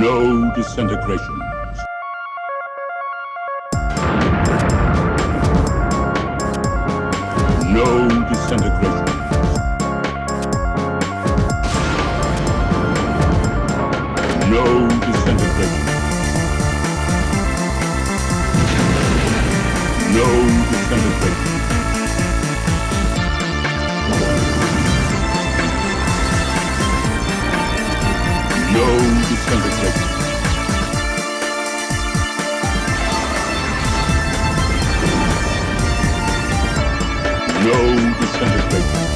No disintegrations. No disintegrations. No disintegrations. No disintegrations. No disintegrations. No disintegrations.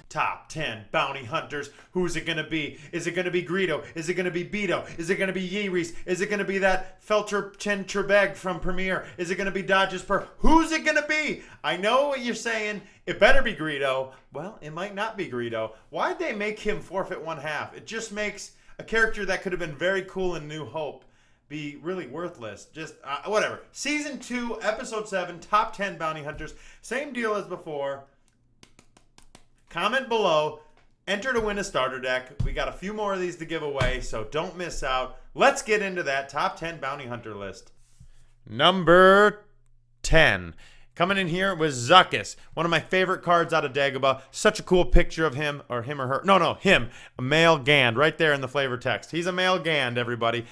Top 10 bounty hunters. Who's it going to be? Is it going to be Greedo? Is it going to be Beto? Is it going to be Yeerees? Is it going to be that Felcher Chen Trebek from Premiere? Is it going to be Dodge's Per? Who's it going to be? I know what you're saying. It better be Greedo. Well, it might not be Greedo. Why'd they make him forfeit one half? It just makes a character that could have been very cool in New Hope be really worthless. Just whatever. Season 2, Episode 7, Top 10 Bounty Hunters. Same deal as before. Comment below. Enter to win a starter deck. We got a few more of these to give away, so don't miss out. Let's get into that Top 10 Bounty Hunter list. Number 10. Coming in here was Zuckuss, one of my favorite cards out of Dagobah. Such a cool picture of him, or him or her. No, him. A male Gand, right there in the flavor text. He's a male Gand, everybody.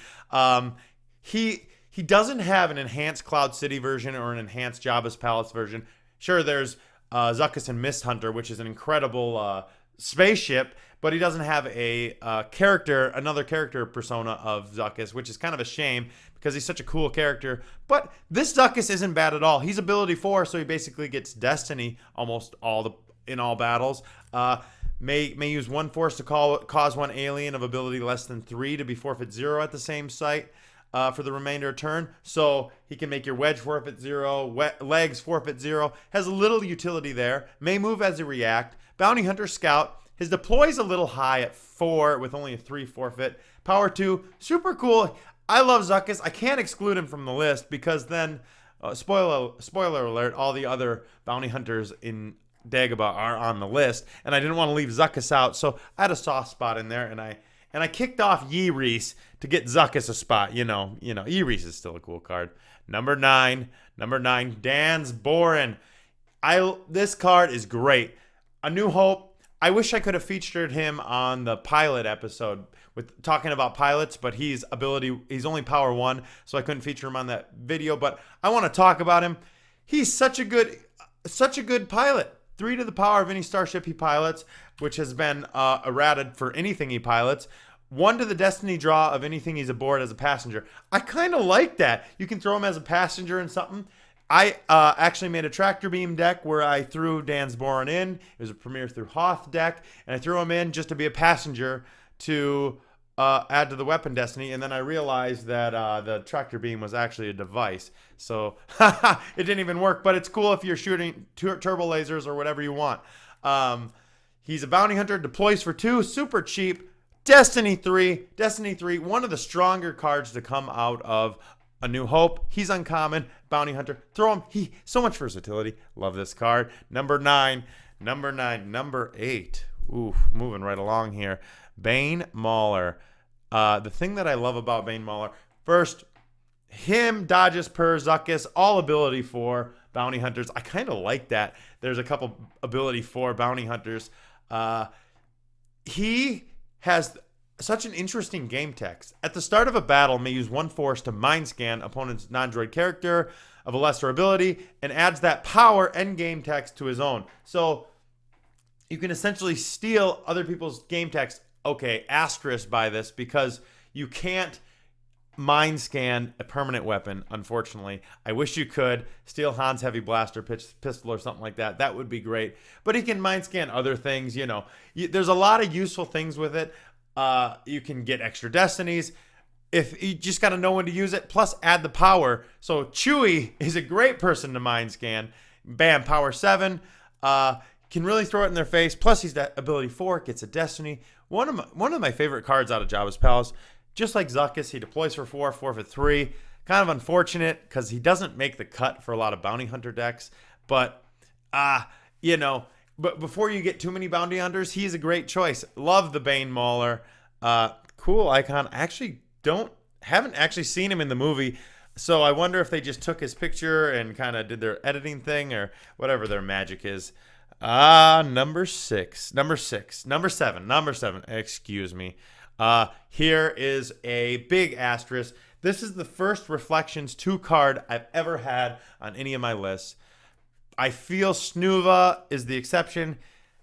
He doesn't have an enhanced Cloud City version or an enhanced Jabba's Palace version. Sure, there's Zuckuss and Mist Hunter, which is an incredible spaceship, but he doesn't have a another character persona of Zuckuss, which is kind of a shame because he's such a cool character. But this Zuckuss isn't bad at all. He's ability 4, so he basically gets Destiny almost in all battles. May use one force to cause one alien of ability less than 3 to be forfeit 0 at the same site for the remainder of turn. So he can make your wedge forfeit 0, legs forfeit 0. Has a little utility there. May move as a react. Bounty Hunter Scout. His deploy is a little high at 4 with only a 3 forfeit. Power 2. Super cool. I love Zuckuss. I can't exclude him from the list because then, spoiler alert, all the other bounty hunters in Dagobah are on the list. And I didn't want to leave Zuckuss out. So I had a soft spot in there, and I kicked off Yeerees to get Zuckuss a spot. You know, Yeerees is still a cool card. Number 9, Dan's Boren. This card is great. A New Hope. I wish I could have featured him on the pilot episode with talking about pilots, but he's only power 1, so I couldn't feature him on that video. But I want to talk about him. He's such a good pilot. 3 to the power of any starship he pilots, which has been errated for anything he pilots. 1 to the destiny draw of anything he's aboard as a passenger. I kind of like that. You can throw him as a passenger in something. I actually made a tractor beam deck where I threw Dan's Boren in. It was a Premiere through Hoth deck, and I threw him in just to be a passenger to add to the weapon destiny, and then I realized that the tractor beam was actually a device. So it didn't even work, but it's cool if you're shooting turbo lasers or whatever you want. He's a bounty hunter, deploys for 2, super cheap. Destiny 3, one of the stronger cards to come out of A New Hope. He's uncommon, bounty hunter. Throw him. So much versatility. Love this card. Number 8. Ooh, moving right along here. Bane Mauler. The thing that I love about Bane Mauler, first, him, Dodge's Per, Zuckuss, all ability 4 bounty hunters. I kind of like that. There's a couple ability 4 bounty hunters. He has such an interesting game text. At the start of a battle, may use 1 force to mind scan opponent's non-droid character of a lesser ability and adds that power and game text to his own. So you can essentially steal other people's game text. Okay, asterisk by this because you can't mind scan a permanent weapon, unfortunately. I wish you could steal Han's heavy blaster pistol or something like that. That would be great. But he can mind scan other things, There's a lot of useful things with it. You can get extra destinies. If you just got to know when to use it, plus add the power. So Chewie is a great person to mind scan. Bam, power 7. Can really throw it in their face. Plus he's that ability 4, gets a destiny. One of my favorite cards out of Jabba's Palace. Just like Zuckuss, he deploys for 4, forfeit 3. Kind of unfortunate because he doesn't make the cut for a lot of bounty hunter decks. But You know, but before you get too many bounty hunters, he's a great choice. Love the Bane Mauler. Cool icon. Haven't actually seen him in the movie. So I wonder if they just took his picture and kind of did their editing thing or whatever their magic is. Number seven. Excuse me. Here is a big asterisk. This is the first Reflections 2 card I've ever had on any of my lists. I feel Snuva is the exception.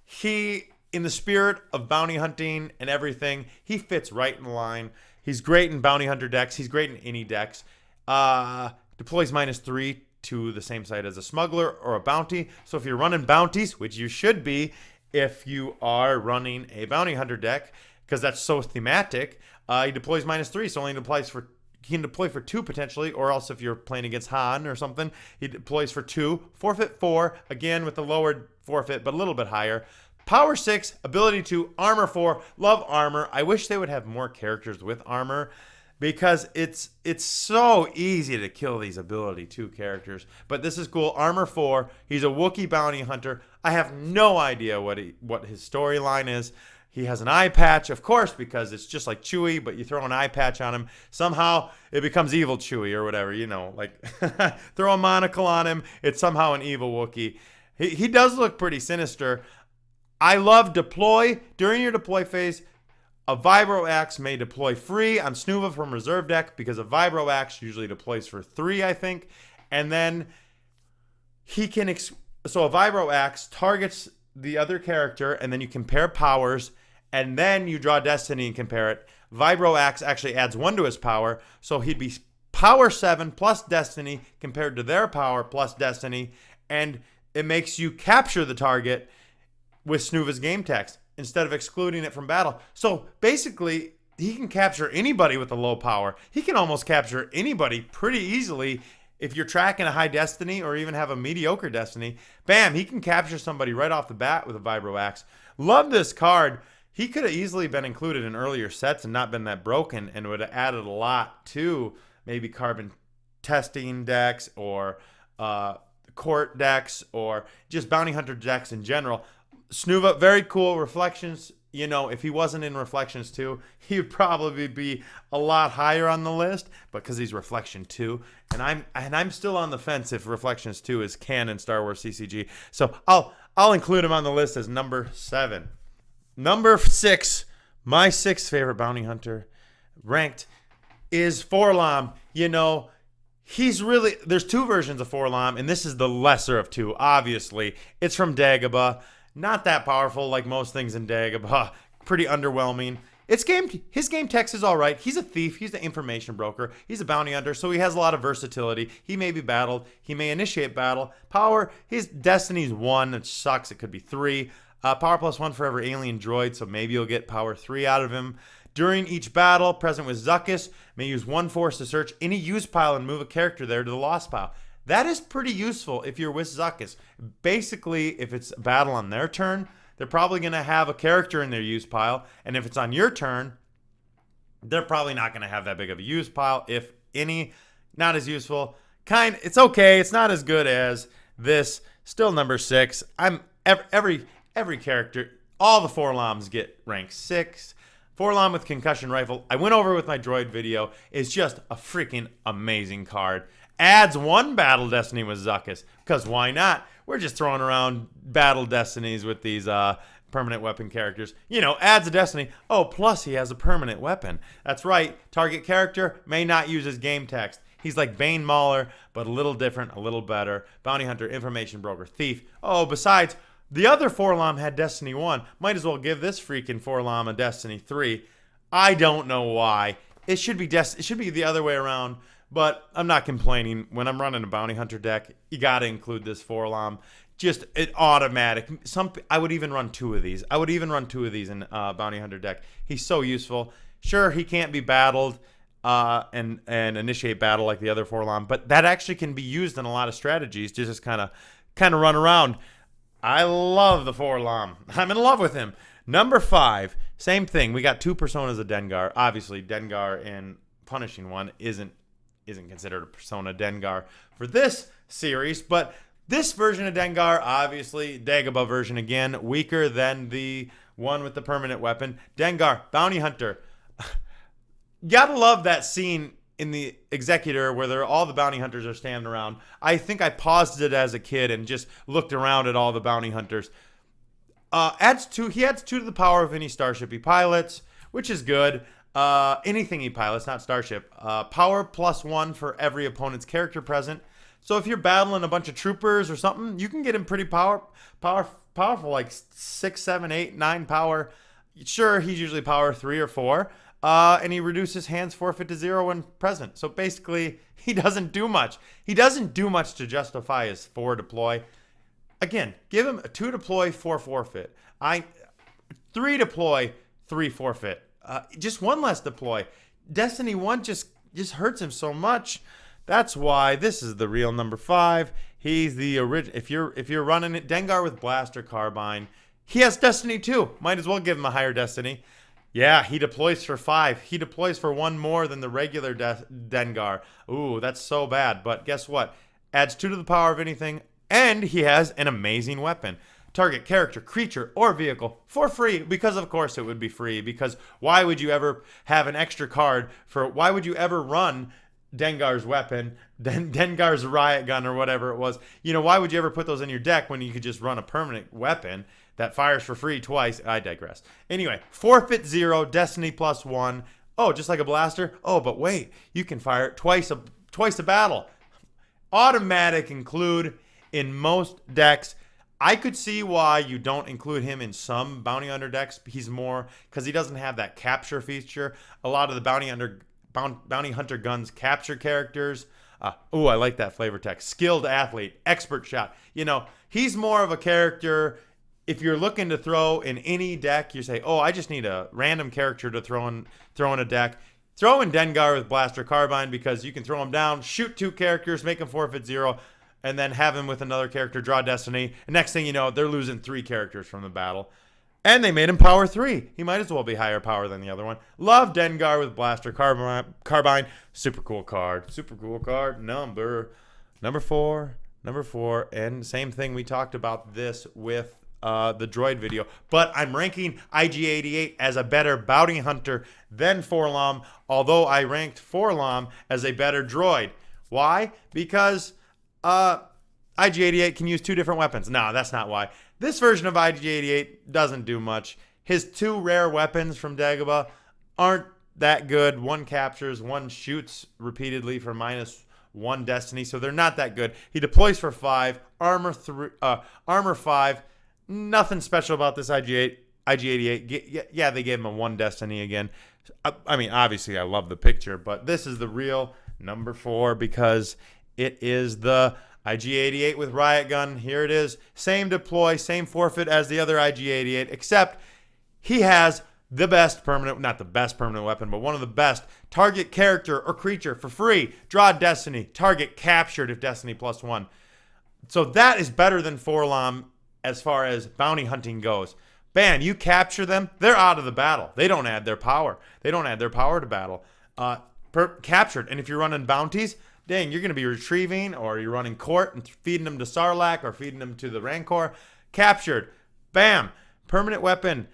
He, in the spirit of bounty hunting and everything, he fits right in the line. He's great in bounty hunter decks. He's great in any decks. Deploys -3 to the same side as a smuggler or a bounty. So if you're running bounties, which you should be if you are running a bounty hunter deck, because that's so thematic, he deploys -3, so only he can deploy for 2 potentially, or else if you're playing against Han or something, he deploys for 2, forfeit 4, again with the lowered forfeit, but a little bit higher. Power 6, ability 2, armor 4, love armor. I wish they would have more characters with armor, because it's so easy to kill these ability 2 characters. But this is cool. Armor 4. He's a Wookiee bounty hunter. I have no idea what his storyline is. He has an eye patch, of course, because it's just like Chewie, but you throw an eye patch on him. Somehow it becomes evil Chewie or whatever, you know, like throw a monocle on him. It's somehow an evil Wookiee. He does look pretty sinister. I love deploy. During your deploy phase, a Vibro Axe may deploy free on Snuva from reserve deck, because a Vibro Axe usually deploys for 3, I think. And then he can... So a Vibro Axe targets the other character, and then you compare powers, and then you draw Destiny and compare it. Vibro Axe actually adds 1 to his power, so he'd be power 7 plus Destiny compared to their power plus Destiny, and it makes you capture the target with Snuva's game text instead of excluding it from battle. So basically, he can capture anybody with a low power. He can almost capture anybody pretty easily if you're tracking a high Destiny or even have a mediocre Destiny. Bam, he can capture somebody right off the bat with a Vibro Axe. Love this card. He could have easily been included in earlier sets and not been that broken, and would have added a lot to maybe carbon testing decks or court decks or just bounty hunter decks in general. Snuva, very cool. Reflections, you know, if he wasn't in Reflections 2, he would probably be a lot higher on the list, but because he's Reflection 2, and I'm still on the fence if Reflections 2 is canon Star Wars CCG. So I'll include him on the list as number 7. Number 6, my 6th favorite bounty hunter ranked is Forlom. You know, there's 2 versions of Forlom, and this is the lesser of 2, obviously. It's from Dagobah. Not that powerful like most things in Dagobah. Pretty underwhelming. His game text is all right. He's a thief. He's the information broker. He's a bounty hunter, so he has a lot of versatility. He may be battled. He may initiate battle. Power, his Destiny's 1, which sucks. It could be 3. Power +1 for every alien droid, so maybe you'll get power 3 out of him. During each battle, present with Zuckuss, may use 1 force to search any use pile and move a character there to the lost pile. That is pretty useful if you're with Zuckuss. Basically, if it's a battle on their turn, they're probably going to have a character in their use pile. And if it's on your turn, they're probably not going to have that big of a use pile, if any. Not as useful. It's okay. It's not as good as this. Still number 6. Every character, all the Forloms get rank 6. Forlom with concussion rifle, I went over with my droid video, is just a freaking amazing card. Adds 1 battle destiny with Zuckuss, because why not? We're just throwing around battle destinies with these permanent weapon characters. You know, adds a destiny. Oh, plus he has a permanent weapon. That's right. Target character may not use his game text. He's like Bane Mauler, but a little different, a little better. Bounty hunter, information broker, thief. Oh, besides, the other Forlom had Destiny 1. Might as well give this freaking Forlom a Destiny 3. I don't know why. It should be the other way around, but I'm not complaining. When I'm running a bounty hunter deck, you got to include this Forlom. Just it automatic. I would even run 2 of these. I would even run 2 of these in bounty hunter deck. He's so useful. Sure, he can't be battled and initiate battle like the other Forlom, but that actually can be used in a lot of strategies. Just kind of run around. I love the Forlom. I'm in love with him. Number 5, same thing. We got 2 personas of Dengar. Obviously, Dengar in Punishing One isn't considered a persona Dengar for this series, but This version of Dengar, obviously, Dagobah version again, weaker than the one with the permanent weapon. Dengar, bounty hunter. Gotta love that scene in the Executor where all the bounty hunters are standing around. I think I paused it as a kid and just looked around at all the bounty hunters. He adds 2 to the power of any starship he pilots, which is good. Anything he pilots, not starship. Power +1 for every opponent's character present. So if you're battling a bunch of troopers or something, you can get him pretty powerful, like 6, 7, 8, 9 power. Sure, he's usually power 3 or 4. And he reduces hands forfeit to 0 when present. So basically, he doesn't do much. He doesn't do much to justify his 4 deploy. Again, give him a 2 deploy, 4 forfeit. 3 deploy, 3 forfeit. Just 1 less deploy. Destiny 1 just hurts him so much. That's why this is the real number 5. He's the original. If you're running it, Dengar with blaster carbine, he has Destiny 2. Might as well give him a higher Destiny. Yeah, he deploys for 5. He deploys for 1 more than the regular Dengar. Ooh, that's so bad. But guess what? Adds 2 to the power of anything, and he has an amazing weapon. Target character, creature, or vehicle for free, because of course it would be free, because why would you ever have an extra card why would you ever run Dengar's weapon, Dengar's riot gun, or whatever it was? Why would you ever put those in your deck when you could just run a permanent weapon that fires for free twice? I digress. Anyway, forfeit 0, Destiny +1. Oh, just like a blaster? Oh, but wait, you can fire it twice a battle. Automatic include in most decks. I could see why you don't include him in some bounty hunter decks. He's more because he doesn't have that capture feature. A lot of the bounty hunter guns capture characters. I like that flavor text. Skilled athlete, expert shot. He's more of a character. If you're looking to throw in any deck, you say, oh, I just need a random character to throw in a deck. Throw in Dengar with blaster carbine, because you can throw him down, shoot 2 characters, make him forfeit 0. And then have him with another character, draw Destiny. And next thing you know, they're losing 3 characters from the battle. And they made him power 3. He might as well be higher power than the other one. Love Dengar with blaster carbine. Super cool card. Super cool card. Number 4. And same thing, we talked about this with the droid video. But I'm ranking IG-88 as a better bounty hunter than Forlom, although I ranked Forlom as a better droid. Why? Because IG-88 can use 2 different weapons. No, that's not why. This version of IG-88 doesn't do much. His 2 rare weapons from Dagobah aren't that good. 1 captures, 1 shoots repeatedly for -1 Destiny, so they're not that good. He deploys for 5, armor 5. Nothing special about this IG-88. Yeah, they gave him a 1 Destiny again. I mean, obviously, I love the picture, but this is the real number 4 because it is the IG-88 with riot gun. Here it is. Same deploy, same forfeit as the other IG-88, except he has the best permanent, not the best permanent weapon, but one of the best. Target character or creature for free. Draw Destiny. Target captured if Destiny +1. So that is better than Forlom as far as bounty hunting goes. Bam, you capture them, they're out of the battle. They don't add their power. They don't add their power to battle. Captured. And if you're running bounties, dang, you're going to be retrieving, or you're running court and feeding them to Sarlacc or feeding them to the Rancor. Captured. Bam. Permanent weapon.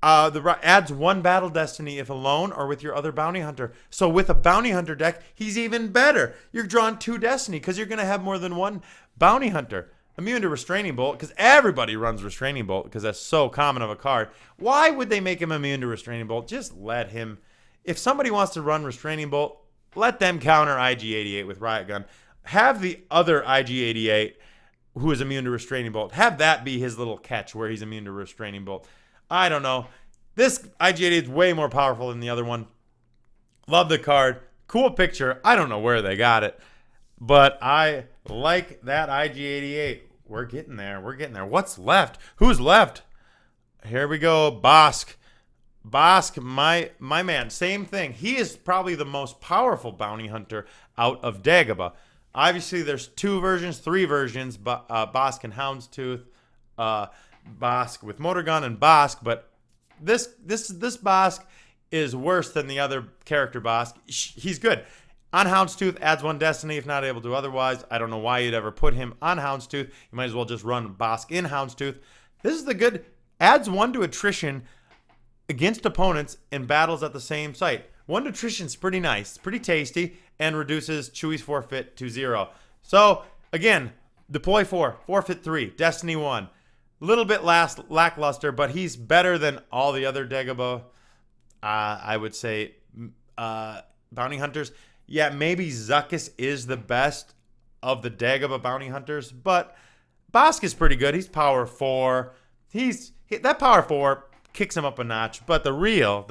Adds 1 battle Destiny if alone or with your other bounty hunter. So with a bounty hunter deck, he's even better. You're drawing 2 Destiny because you're going to have more than 1 bounty hunter. Immune to Restraining Bolt, because everybody runs Restraining Bolt because that's so common of a card. Why would they make him immune to Restraining Bolt? Just let him. If somebody wants to run Restraining Bolt, let them counter IG-88 with Riot Gun. Have the other IG-88 who is immune to Restraining Bolt, have that be his little catch where he's immune to Restraining Bolt. I don't know. This IG-88 is way more powerful than the other one. Love the card. Cool picture. I don't know where they got it, but I like that IG-88. We're getting there. We're getting there. What's left? Who's left? Here we go. Bosk, my man. Same thing. He is probably the most powerful bounty hunter out of Dagobah. Obviously, there's 2 versions, 3 versions. Bosk and Houndstooth. Bosk with Motor Gun and Bosk. But this Bosk is worse than the other character Bosk. He's good. On Houndstooth, adds 1 destiny if not able to otherwise. I don't know why you'd ever put him on Houndstooth. You might as well just run Bosk in Houndstooth. This is the good, adds 1 to attrition against opponents in battles at the same site. 1 to attrition is pretty nice, pretty tasty, and reduces Chewie's forfeit to 0. So, again, deploy 4, forfeit 3, destiny 1. A little bit lackluster, but he's better than all the other Dagobah, I would say, bounty hunters. Yeah, maybe Zuckuss is the best of the Dagobah bounty hunters, but Bosk is pretty good. He's power 4. That power 4 kicks him up a notch, but the real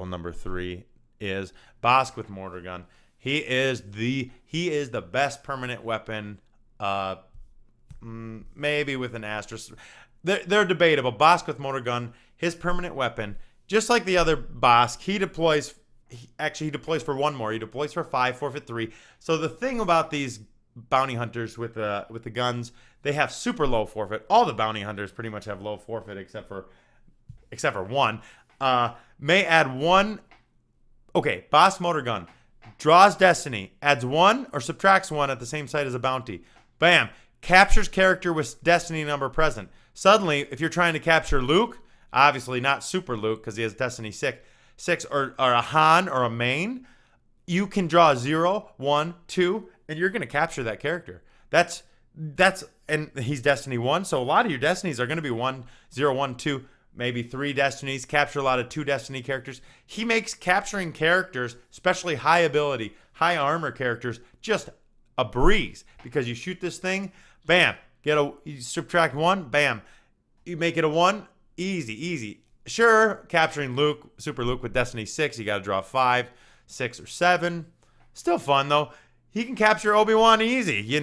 number 3 is Bosk with mortar gun. He is the best permanent weapon. Maybe with an asterisk. They're debatable. Bosk with mortar gun, his permanent weapon, just like the other Bosk, he deploys for 1 more. He deploys for 5, forfeit 3. So the thing about these bounty hunters with the guns, they have super low forfeit. All the bounty hunters pretty much have low forfeit except for 1. May add 1. Okay, Bosk motor gun draws destiny, adds 1 or subtracts 1 at the same site as a bounty. Bam. Captures character with destiny number present. Suddenly, if you're trying to capture Luke, obviously not Super Luke because he has destiny 6 or a Han or a main, you can draw 0, 1, 2, and you're going to capture that character. That's and he's destiny 1, so a lot of your destinies are going to be 1, 0, 1, 2, maybe 3 destinies. Capture a lot of 2 destiny characters. He makes capturing characters, especially high ability, high armor characters, just a breeze because you shoot this thing, bam, you subtract 1, bam, you make it a 1, easy. Sure, capturing Luke, Super Luke with destiny 6, you got to draw 5, 6, or 7. Still fun though. He can capture Obi-Wan easy,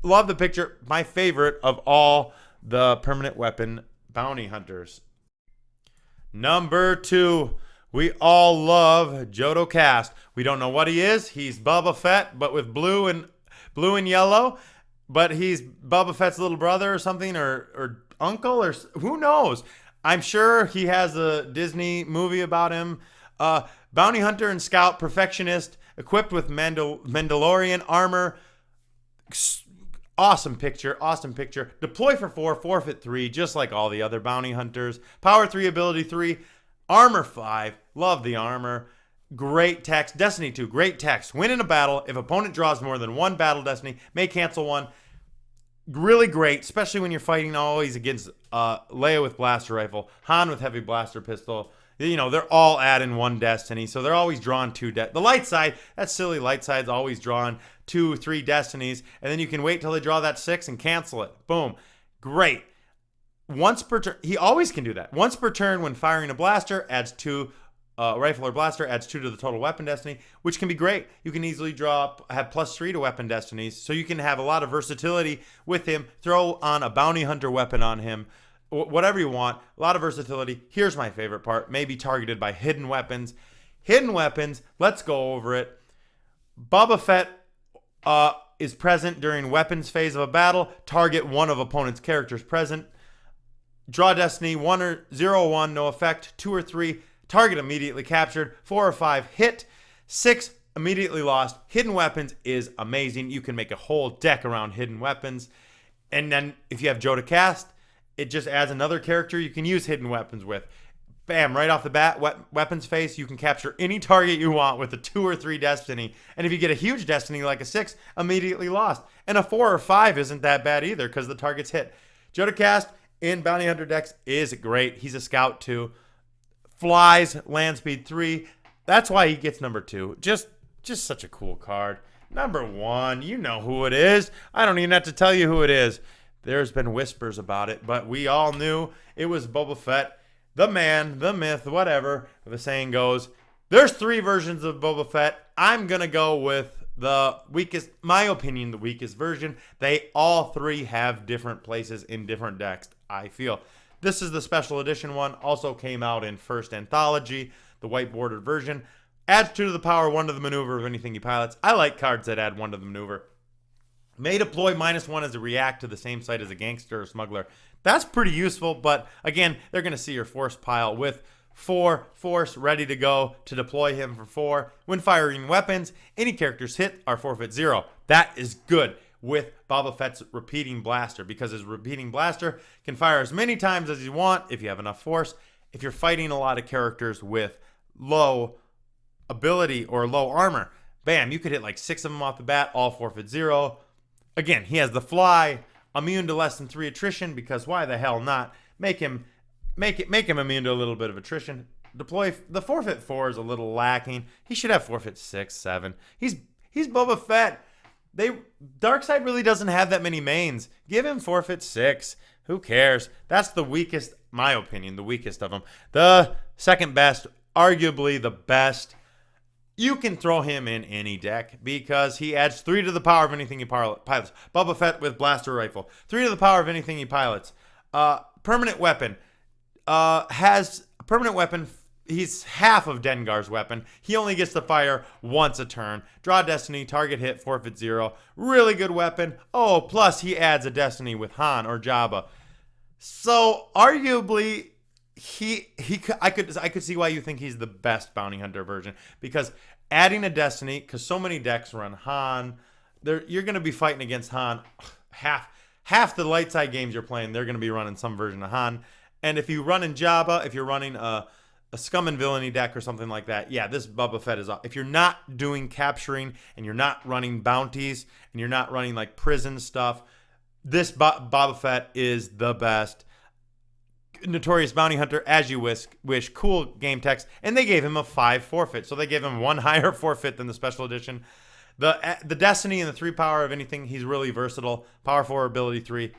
Love the picture. My favorite of all the permanent weapon bounty hunters. Number 2, we all love Jodo Kast. We don't know what he is. He's Boba Fett, but with blue and yellow. But he's Boba Fett's little brother or something, or uncle, or who knows. I'm sure he has a Disney movie about him. Bounty hunter and scout, perfectionist, equipped with Mandalorian armor. Awesome picture. Deploy for 4, forfeit 3, just like all the other bounty hunters. Power 3, ability 3, armor 5. Love the armor. Great text. Destiny 2, great text. Win in a battle. If opponent draws more than 1 battle destiny, may cancel 1. Really great, especially when you're fighting always against Leia with blaster rifle, Han with heavy blaster pistol. They're all adding 1 destiny, so they're always drawing 2. The light side, that silly light side's always drawing 2, 3 destinies, and then you can wait till they draw that 6 and cancel it. Boom. Great. Once per turn, he always can do that. Once per turn when firing a blaster, adds 2, rifle or blaster, adds 2 to the total weapon destiny, which can be great. You can easily have +3 to weapon destinies, so you can have a lot of versatility with him. Throw on a bounty hunter weapon on him. Whatever you want, a lot of versatility. Here's my favorite part, maybe targeted by hidden weapons. Hidden weapons, let's go over it. Boba Fett is present during weapons phase of a battle. Target 1 of opponent's characters present. Draw destiny 1 or 0 or 1, no effect. 2 or 3, target immediately captured. 4 or 5, hit. 6, immediately lost. Hidden weapons is amazing. You can make a whole deck around hidden weapons. And then if you have Jodo Kast, it just adds another character you can use hidden weapons with. Bam, right off the bat, weapons face, you can capture any target you want with a 2 or 3 destiny. And if you get a huge destiny like a 6, immediately lost. And a 4 or 5 isn't that bad either because the target's hit. Jodo Kast in Bounty Hunter decks is great. He's a scout too. Flies, land speed 3. That's why he gets number 2. Just such a cool card. Number 1, you know who it is. I don't even have to tell you who it is. There's been whispers about it, but we all knew it was Boba Fett, the man, the myth, whatever the saying goes. There's 3 versions of Boba Fett. I'm going to go with the weakest, my opinion, the weakest version. They all 3 have different places in different decks, I feel. This is the special edition one. Also came out in first anthology, the white bordered version. Adds 2 to the power, 1 to the maneuver of anything he pilots. I like cards that add 1 to the maneuver. May deploy -1 as a react to the same site as a gangster or smuggler. That's pretty useful, but again, they're going to see your force pile with 4 force ready to go to deploy him for 4. When firing weapons, any characters hit are forfeit 0. That is good with Boba Fett's repeating blaster, because his repeating blaster can fire as many times as you want if you have enough force. If you're fighting a lot of characters with low ability or low armor, bam, you could hit like 6 of them off the bat, all forfeit 0. Again, he has the fly, immune to less than 3 attrition, because why the hell not? Make him immune to a little bit of attrition. Deploy the forfeit 4 is a little lacking. He should have forfeit 6, 7. He's Boba Fett. Darkseid really doesn't have that many mains. Give him forfeit 6. Who cares? That's the weakest, my opinion, the weakest of them. The second best, arguably the best. You can throw him in any deck because he adds 3 to the power of anything he pilots. Boba Fett with blaster rifle. 3 to the power of anything he pilots. Permanent weapon. Has a permanent weapon. He's half of Dengar's weapon. He only gets to fire once a turn. Draw destiny, target hit, forfeit 0. Really good weapon. Oh, plus he adds a destiny with Han or Jabba. So arguably, I could see why you think he's the best bounty hunter version, because adding a destiny, because so many decks run Han, you're going to be fighting against Han. Half the light side games you're playing, they're going to be running some version of Han. And if you run in Jabba, if you're running a scum and villainy deck or something like that, yeah, this Boba Fett is off. If you're not doing capturing and you're not running bounties and you're not running like prison stuff, this Boba Fett is the best. Notorious Bounty Hunter, as you wish. Cool game text. And they gave him a 5 forfeit. So they gave him 1 higher forfeit than the special edition. The Destiny and the 3 power of anything, he's really versatile. Power 4, ability 3.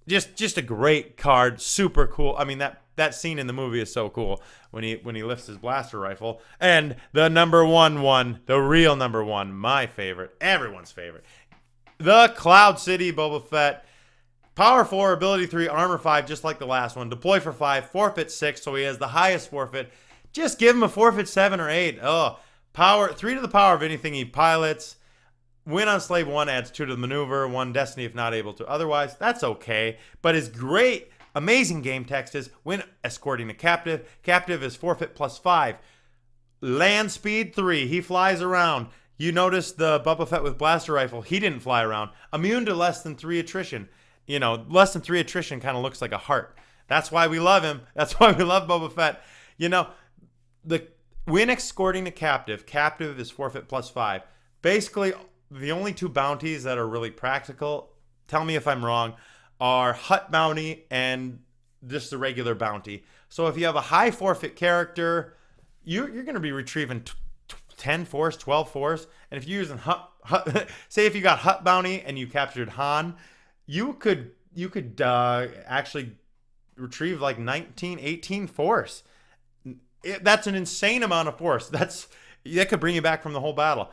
Just a great card. Super cool. I mean, that scene in the movie is so cool when he lifts his blaster rifle. And the number one, the real number 1, my favorite, everyone's favorite. The Cloud City Boba Fett. Power 4, ability 3, armor 5, just like the last one. Deploy for 5, forfeit 6, so he has the highest forfeit. Just give him a forfeit 7 or 8. Oh, power 3 to the power of anything he pilots. Win on Slave 1 adds 2 to the maneuver, 1 destiny if not able to. Otherwise, that's okay. But his great, amazing game text is when escorting a captive. Captive is forfeit plus 5. Land speed 3. He flies around. You notice the Boba Fett with blaster rifle. He didn't fly around. Immune to less than 3 attrition. You know, less than 3 attrition kind of looks like a heart. That's why we love him. That's why we love Boba Fett. You know, when escorting a captive is forfeit plus 5. Basically, the only 2 bounties that are really practical, tell me if I'm wrong, are Hut Bounty and just the regular bounty. So if you have a high forfeit character, you're going to be retrieving 10 force, 12 force. And if you're using Hut, say if you got Hut Bounty and you captured Han, you could actually retrieve like 19, 18 force. That's an insane amount of force. That could bring you back from the whole battle.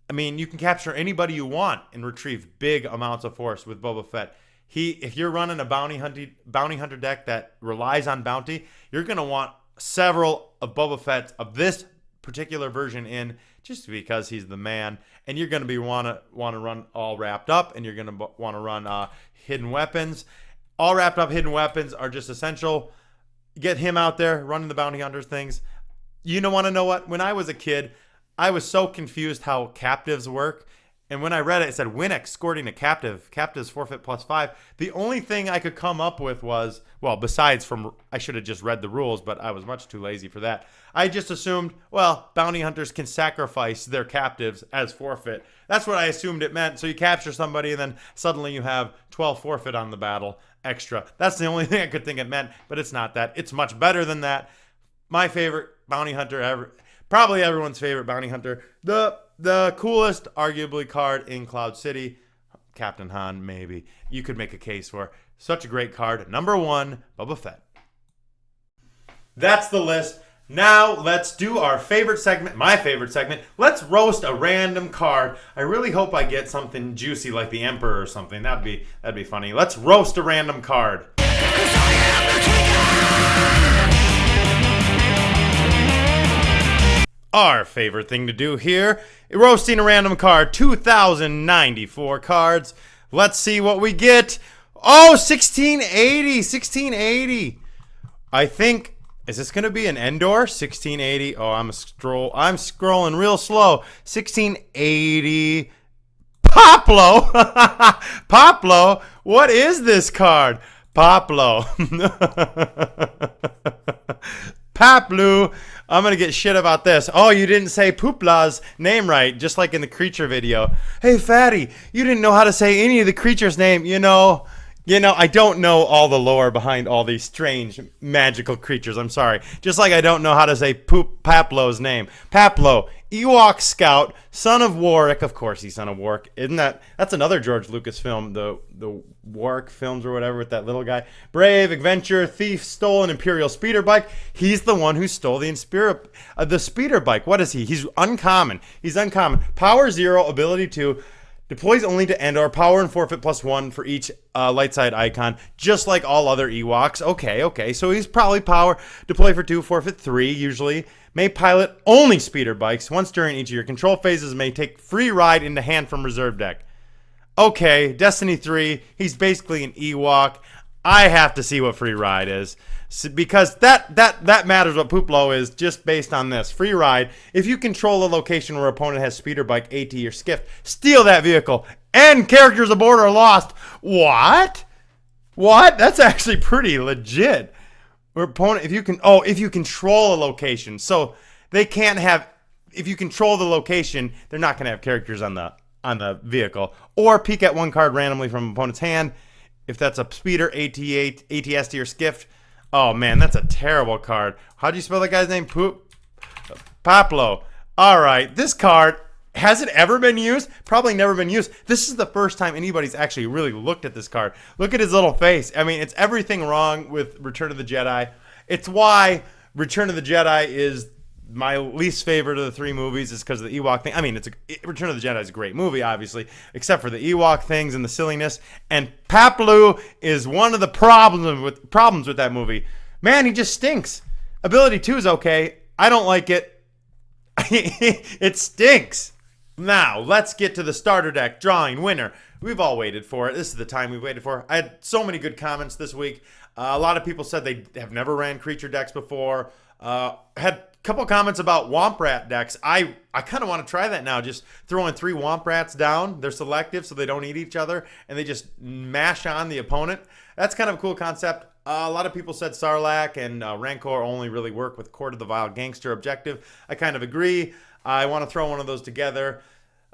I mean, you can capture anybody you want and retrieve big amounts of force with Boba Fett. If you're running a bounty hunter deck that relies on bounty, you're going to want several of Boba Fett's of this particular version in, just because he's the man. And you're going to want to run all wrapped up, and you're going to want to run hidden weapons. All wrapped up hidden weapons are just essential. Get him out there running the bounty hunters things. You don't want to know what? When I was a kid, I was so confused how captives work. And when I read it said, when escorting a captives forfeit plus 5. The only thing I could come up with was, well, besides from, I should have just read the rules, but I was much too lazy for that. I just assumed, well, bounty hunters can sacrifice their captives as forfeit. That's what I assumed it meant. So you capture somebody and then suddenly you have 12 forfeit on the battle extra. That's the only thing I could think it meant, but it's not that. It's much better than that. My favorite bounty hunter ever. Probably everyone's favorite bounty hunter. The coolest, arguably, card in Cloud City. Captain Han, maybe. You could make a case for. Such a great card. Number 1, Boba Fett. That's the list. Now, let's do our favorite segment, my favorite segment. Let's roast a random card. I really hope I get something juicy like the Emperor or something. That'd be funny. Let's roast a random card. Our favorite thing to do here, roasting a random card, 2,094 cards. Let's see what we get. Oh, 1680. I think Is this going to be an Endor? 1680. Oh, I'm scrolling real slow. 1680. Poplo. Poplo. What is this card? Poplo. Paplu. I'm going to get shit about this. Oh, you didn't say Poopla's name right, just like in the creature video. Hey, Fatty, you didn't know how to say any of the creature's name. You know, I don't know all the lore behind all these strange magical creatures. I'm sorry. Just like I don't know how to say Paplo's name. Paplo, Ewok scout, son of Warwick. Of course he's son of Warwick. That's another George Lucas film, the Warwick films or whatever with that little guy. Brave, adventure, thief, stole an Imperial speeder bike. He's the one who stole the speeder bike. What is he? He's uncommon. Power 0, ability 2. Deploys only to Endor, power and forfeit +1 for each light side icon, just like all other Ewoks. Okay. So he's probably power, deploy for 2, forfeit 3 usually. May pilot only speeder bikes. Once during each of your control phases, may take free ride into hand from reserve deck. Okay, Destiny 3, he's basically an Ewok. I have to see what free ride is. Because that matters what Puplo is just based on this. Free ride. If you control a location where opponent has speeder bike, AT, or skiff, steal that vehicle. And characters aboard are lost. What? That's actually pretty legit. Where opponent, if you control a location. So they can't have, if you control the location, they're not going to have characters on the vehicle. Or peek at one card randomly from opponent's hand. If that's a speeder, AT8, ATST, or skiff. Oh, man, that's a terrible card. How do you spell that guy's name? Paplo. All right, this card, has it ever been used? Probably never been used. This is the first time anybody's actually really looked at this card. Look at his little face. I mean, it's everything wrong with Return of the Jedi. It's why Return of the Jedi is my least favorite of the 3 movies, is because of the Ewok thing. I mean, Return of the Jedi is a great movie, obviously, except for the Ewok things and the silliness. And Paplu is one of the problems with that movie. Man, he just stinks. Ability 2 is okay. I don't like it. It stinks. Now, let's get to the starter deck drawing winner. We've all waited for it. This is the time we've waited for. I had so many good comments this week. A lot of people said they have never ran creature decks before. Had couple comments about Womp Rat decks. I kind of want to try that now. Just throwing 3 Womp Rats down. They're selective, so they don't eat each other, and they just mash on the opponent. That's kind of a cool concept. A lot of people said Sarlacc and Rancor only really work with Court of the Vile Gangster objective. I kind of agree. I want to throw one of those together.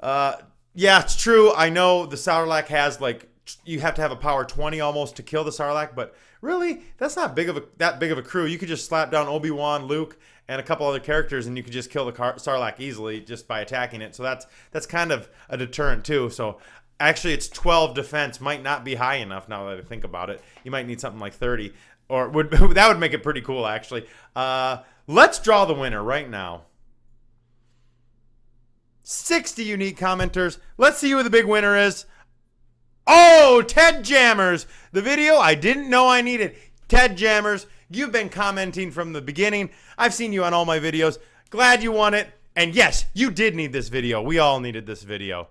Yeah, it's true. I know the Sarlacc has, like, you have to have a power 20 almost to kill the Sarlacc, but really, that's not that big of a crew. You could just slap down Obi-Wan, Luke, and a couple other characters, and you could just kill the Sarlacc easily just by attacking it. So that's kind of a deterrent too. So actually, it's 12 defense. Might not be high enough now that I think about it. You might need something like 30, or that would make it pretty cool actually. Let's draw the winner right now. 60 unique commenters. Let's see who the big winner is. Oh, Ted Jammers. The video I didn't know I needed. Ted Jammers, you've been commenting from the beginning. I've seen you on all my videos. Glad you won it. And yes, you did need this video. We all needed this video.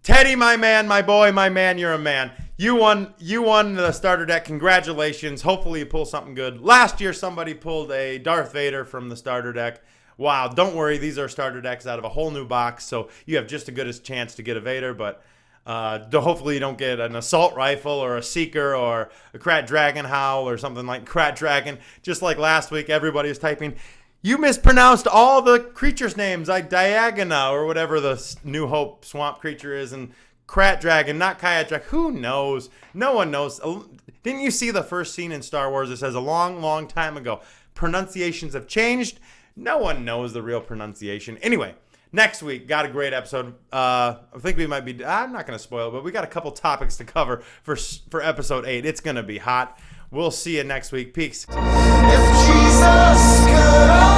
Teddy, my man, my boy, my man, you're a man. You won the starter deck. Congratulations. Hopefully you pull something good. Last year, somebody pulled a Darth Vader from the starter deck. Wow, don't worry. These are starter decks out of a whole new box, so you have just as good a chance to get a Vader, but hopefully you don't get an assault rifle or a seeker or a Krat Dragon Howl or something like Krat Dragon. Just like last week, everybody was typing, you mispronounced all the creatures' names, like Diagona or whatever the New Hope swamp creature is, and Krat Dragon, not Kaya Dragon. Who knows? No one knows. Didn't you see the first scene in Star Wars? It says a long, long time ago. Pronunciations have changed. No one knows the real pronunciation. Anyway, next week, got a great episode. I think we might be, I'm not going to spoil it, but we got a couple topics to cover for episode 8. It's going to be hot. We'll see you next week. Peace. If Jesus could